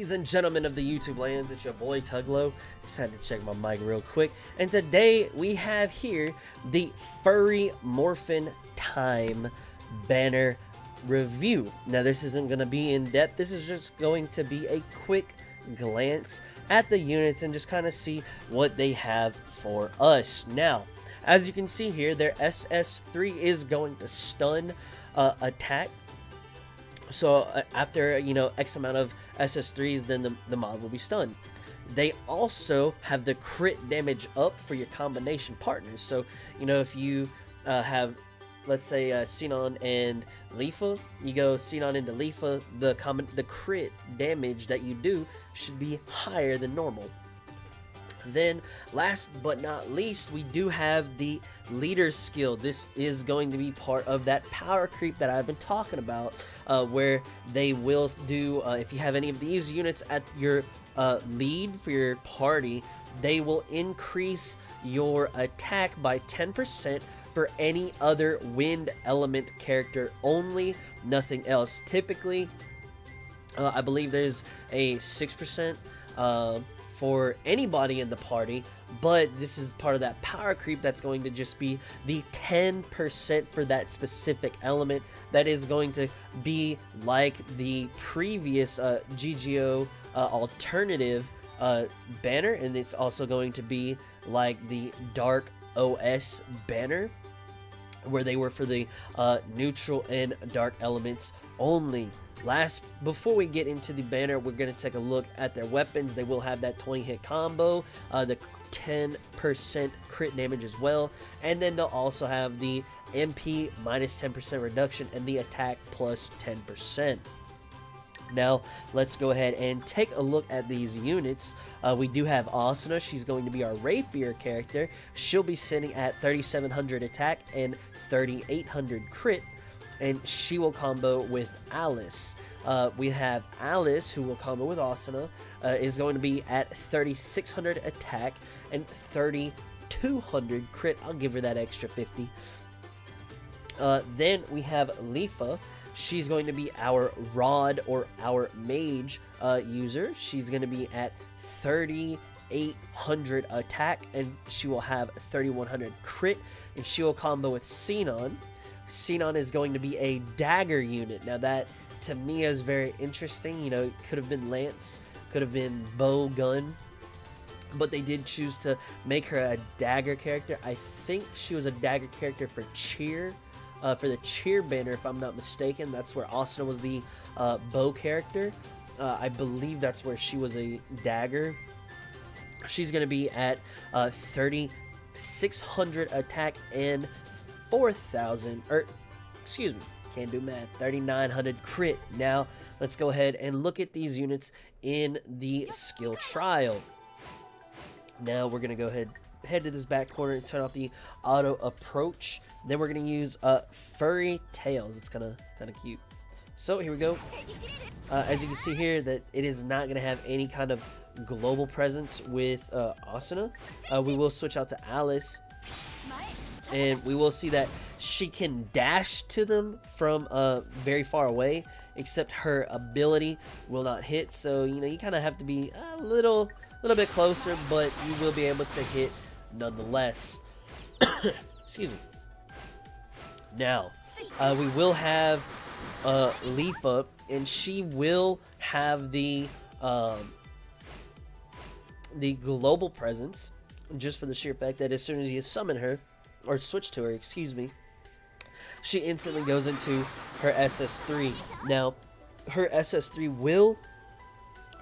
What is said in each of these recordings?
Ladies and gentlemen of the YouTube lands, it's your boy Tuglo. Just had to check my mic real quick. And today we have here the Furry Morphin Time banner review. Now this isn't going to be in depth. This is just going to be a quick glance at the units and just kind of see what they have for us. Now, as you can see here, their SS3 is going to stun attack. So after, you know, X amount of SS3s, then the mod will be stunned. They also have the crit damage up for your combination partners. So, you know, if you have, let's say, Sinon and Lifa, you go Sinon into Lifa, the crit damage that you do should be higher than normal. Then, last but not least, we do have the leader skill. This is going to be part of that power creep that I've been talking about, where they will do, if you have any of these units at your lead for your party, they will increase your attack by 10% for any other wind element character only, nothing else. Typically, I believe there's a 6% for anybody in the party, but this is part of that power creep that's going to just be the 10% for that specific element. That is going to be like the previous GGO alternative banner, and it's also going to be like the Dark OS banner, where they were for the neutral and dark elements only. Before we get into the banner, we're going to take a look at their weapons. They will have that 20 hit combo, the 10% crit damage as well, and then they'll also have the MP minus 10% reduction and the attack plus 10%. Now, let's go ahead and take a look at these units. We do have Asuna. She's going to be our rapier character. She'll be sitting at 3700 attack and 3800 crit, and she will combo with Alice. We have Alice, who will combo with Asuna, is going to be at 3600 attack and 3200 crit. I'll give her that extra 50. Then we have Lifa. She's going to be our rod or our mage user. She's going to be at 3800 attack, and she will have 3100 crit, and she will combo with Sinon. Sinon is going to be a dagger unit. Now that, to me, is very interesting. You know, it could have been lance, could have been bow gun, but they did choose to make her a dagger character. I think she was a dagger character for cheer. For the cheer banner, if I'm not mistaken, that's where Asuna was the bow character. I believe that's where she was a dagger. She's going to be at 3600 attack and 4000, or excuse me, can't do math, 3900 crit. Now, let's go ahead and look at these units in the skill trial. Now, we're going to go ahead to this back corner and turn off the auto approach. Then we're going to use furry tails. It's kind of cute. So here we go. As you can see here, that it is not going to have any kind of global presence with Asuna. We will switch out to Alice, and we will see that she can dash to them from very far away, except her ability will not hit. So, you know, you kind of have to be a little bit closer, but you will be able to hit nonetheless. Excuse me. Now, we will have Lifa, and she will have the global presence, just for the sheer fact that as soon as you summon her, or switch to her, excuse me, she instantly goes into her SS3. Now, her SS3 will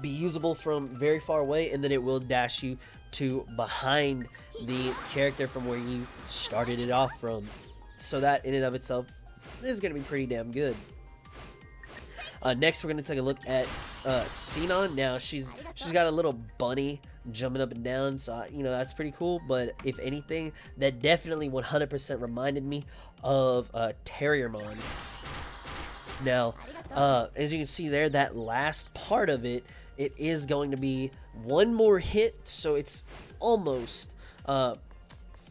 be usable from very far away, and then it will dash you to behind the character from where you started it off from. So that in and of itself is going to be pretty damn good. Next, we're going to take a look at Sinon. Now, she's got a little bunny jumping up and down, so you know that's pretty cool. But if anything, that definitely 100% reminded me of Terriermon. Now, as you can see there, that last part of it, it is going to be one more hit, so it's almost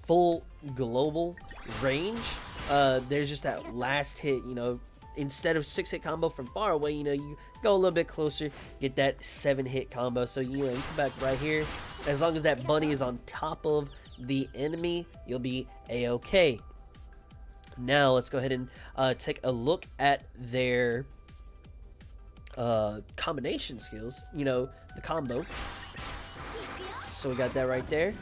full global range. There's just that last hit, you know, instead of 6-hit combo from far away, you know, you go a little bit closer, get that 7-hit combo. So, you know, you come back right here. As long as that bunny is on top of the enemy, you'll be a-okay. Now, let's go ahead and take a look at their combination skills, you know, the combo. So we got that right there.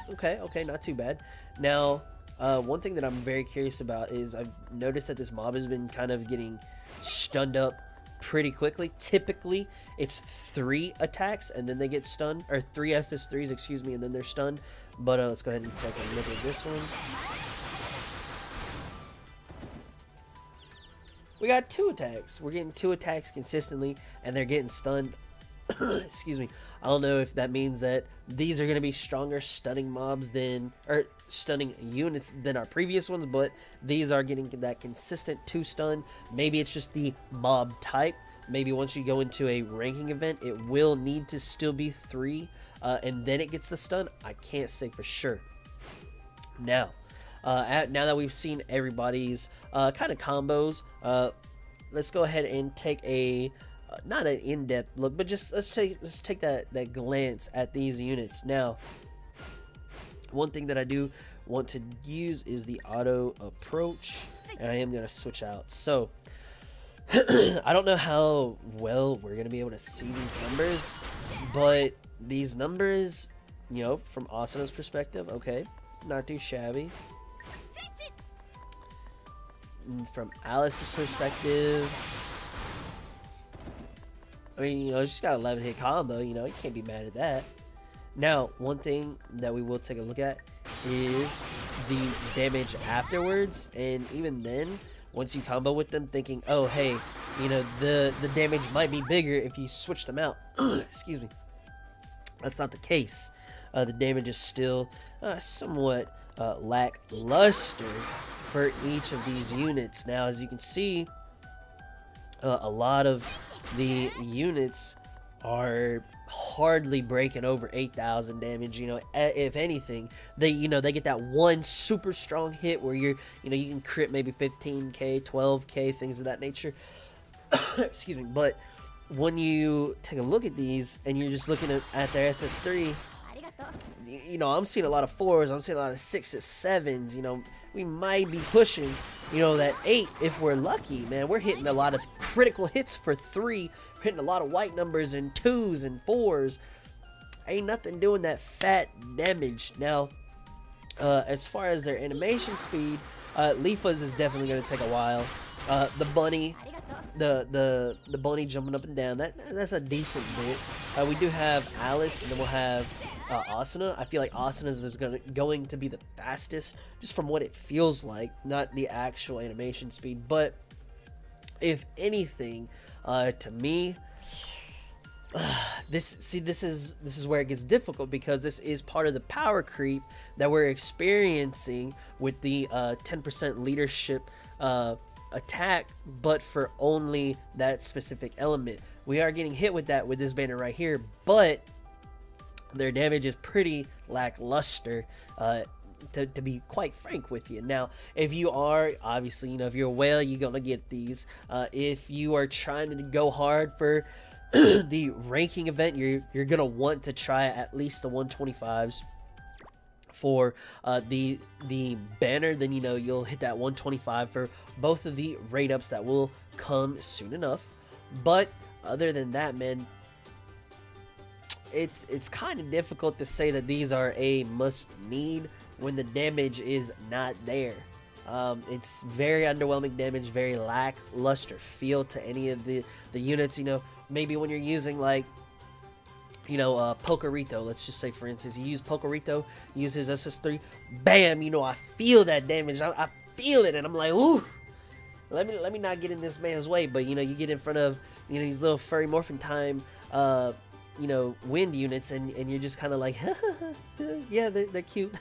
Okay, not too bad. Now, one thing that I'm very curious about is I've noticed that this mob has been kind of getting stunned up pretty quickly. Typically, it's 3 attacks and then they get stunned, or 3 SS3s, excuse me, and then they're stunned. But let's go ahead and take a look at this one. We got 2 attacks. We're getting 2 attacks consistently, and they're getting stunned. Excuse me. I don't know if that means that these are going to be stronger stunning mobs than, or stunning units than our previous ones, but these are getting that consistent 2 stun. Maybe it's just the mob type. Maybe once you go into a ranking event, it will need to still be 3, and then it gets the stun. I can't say for sure. Now, now that we've seen everybody's kind of combos, let's go ahead and take a not an in-depth look, but just let's take that glance at these units. Now, one thing that I do want to use is the auto approach, and I am going to switch out. So I don't know how well we're going to be able to see these numbers, but these numbers, you know, from Asuna's perspective, okay, not too shabby. From Alice's perspective, I mean, you know, she's got 11-hit combo, you know, you can't be mad at that. Now, one thing that we will take a look at is the damage afterwards, and even then, once you combo with them, thinking, oh, hey, you know, the damage might be bigger if you switch them out. Excuse me. That's not the case. The damage is still somewhat lackluster for each of these units. Now, as you can see, a lot of the units are hardly breaking over 8,000 damage. You know, if anything, they get that one super strong hit where you can crit maybe 15k, 12k, things of that nature. Excuse me. But when you take a look at these and you're just looking at their SS3, you know, I'm seeing a lot of 4s, I'm seeing a lot of 6s, 7s. You know, we might be pushing, you know, that 8 if we're lucky, man. We're hitting a lot of critical hits for 3, we're hitting a lot of white numbers and 2s and 4s. Ain't nothing doing that fat damage. Now, as far as their animation speed, Leafa's is definitely going to take a while. The bunny, the bunny jumping up and down, that's a decent bit. We do have Alice, and then we'll have Asuna. I feel like Asuna's is going to be the fastest, just from what it feels like, not the actual animation speed. But if anything, to me, this is where it gets difficult, because this is part of the power creep that we're experiencing with the 10% leadership attack, but for only that specific element. We are getting hit with that with this banner right here, but their damage is pretty lackluster, to be quite frank with you. Now, if you are, obviously, you know, if you're a whale, you're gonna get these. If you are trying to go hard for the ranking event, you're gonna want to try at least the 125s. For the banner, then, you know, you'll hit that 125 for both of the rate ups that will come soon enough. But other than that, man, it's kind of difficult to say that these are a must need when the damage is not there. It's very underwhelming damage, very lackluster feel to any of the units. You know, maybe when you're using, like, you know, Pocorito, let's just say, for instance, you use Pocorito, use his SS3, bam, you know, I feel that damage, I feel it, and I'm like, ooh, let me not get in this man's way. But, you know, you get in front of, you know, these little Furry Morphin time, you know, wind units, and you're just kind of like, yeah, they're cute,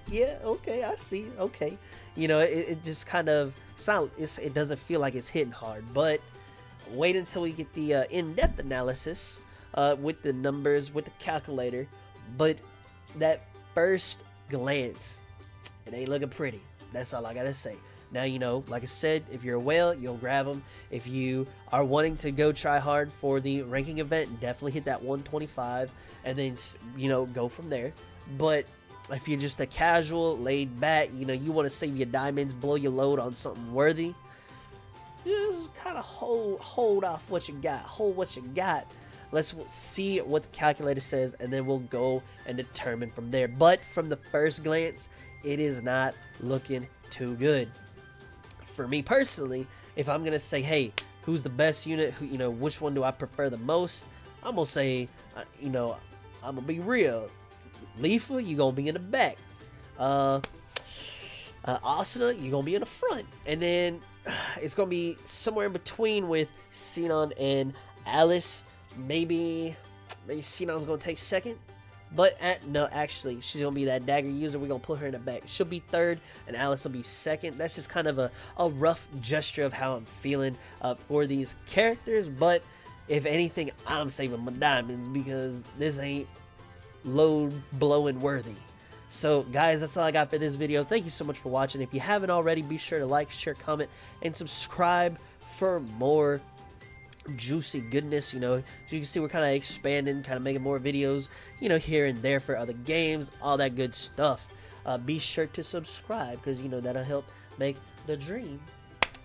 yeah, okay, I see, okay, you know, it just kind of it doesn't feel like it's hitting hard. But wait until we get the in-depth analysis with the numbers, with the calculator. But that first glance, it ain't looking pretty. That's all I gotta say. Now, you know, like I said, if you're a whale, you'll grab them. If you are wanting to go try hard for the ranking event, definitely hit that 125 and then, you know, go from there. But if you're just a casual, laid back, you know, you want to save your diamonds, blow your load on something worthy, just kind of hold off what you got. Hold what you got. Let's see what the calculator says, and then we'll go and determine from there. But from the first glance, it is not looking too good. For me personally, if I'm gonna say, hey, who's the best unit? Who, you know, which one do I prefer the most? I'm gonna say, you know, I'm gonna be real. Leafa, you gonna be in the back. Asuna, you gonna be in the front, and then it's gonna be somewhere in between with Sinon and Alice. Maybe Sinon's gonna take second, but no, actually, she's gonna be that dagger user. We're gonna put her in the back. She'll be third, and Alice will be second. That's just kind of a rough gesture of how I'm feeling for these characters. But if anything, I'm saving my diamonds because this ain't load blowing worthy. So guys, that's all I got for this video. Thank you so much for watching. If you haven't already, be sure to like, share, comment, and subscribe for more juicy goodness. You know, as you can see, we're kind of expanding, kind of making more videos, you know, here and there for other games, all that good stuff. Be sure to subscribe because, you know, that'll help make the dream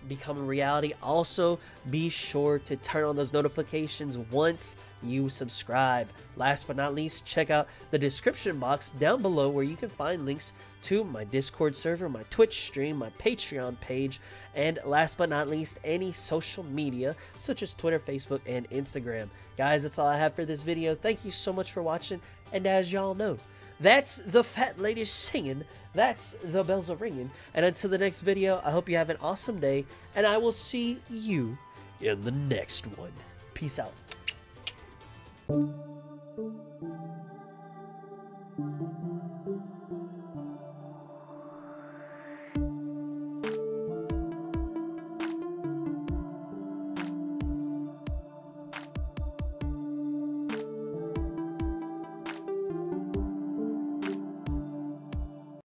become a reality. Also, be sure to turn on those notifications once you subscribe. Last but not least, check out the description box down below where you can find links to my Discord server, my Twitch stream, my Patreon page, and last but not least, any social media such as Twitter, Facebook, and Instagram. Guys, that's all I have for this video. Thank you so much for watching, and as y'all know, that's the fat lady singing, that's the bells are ringing, and until the next video, I hope you have an awesome day, and I will see you in the next one. Peace out.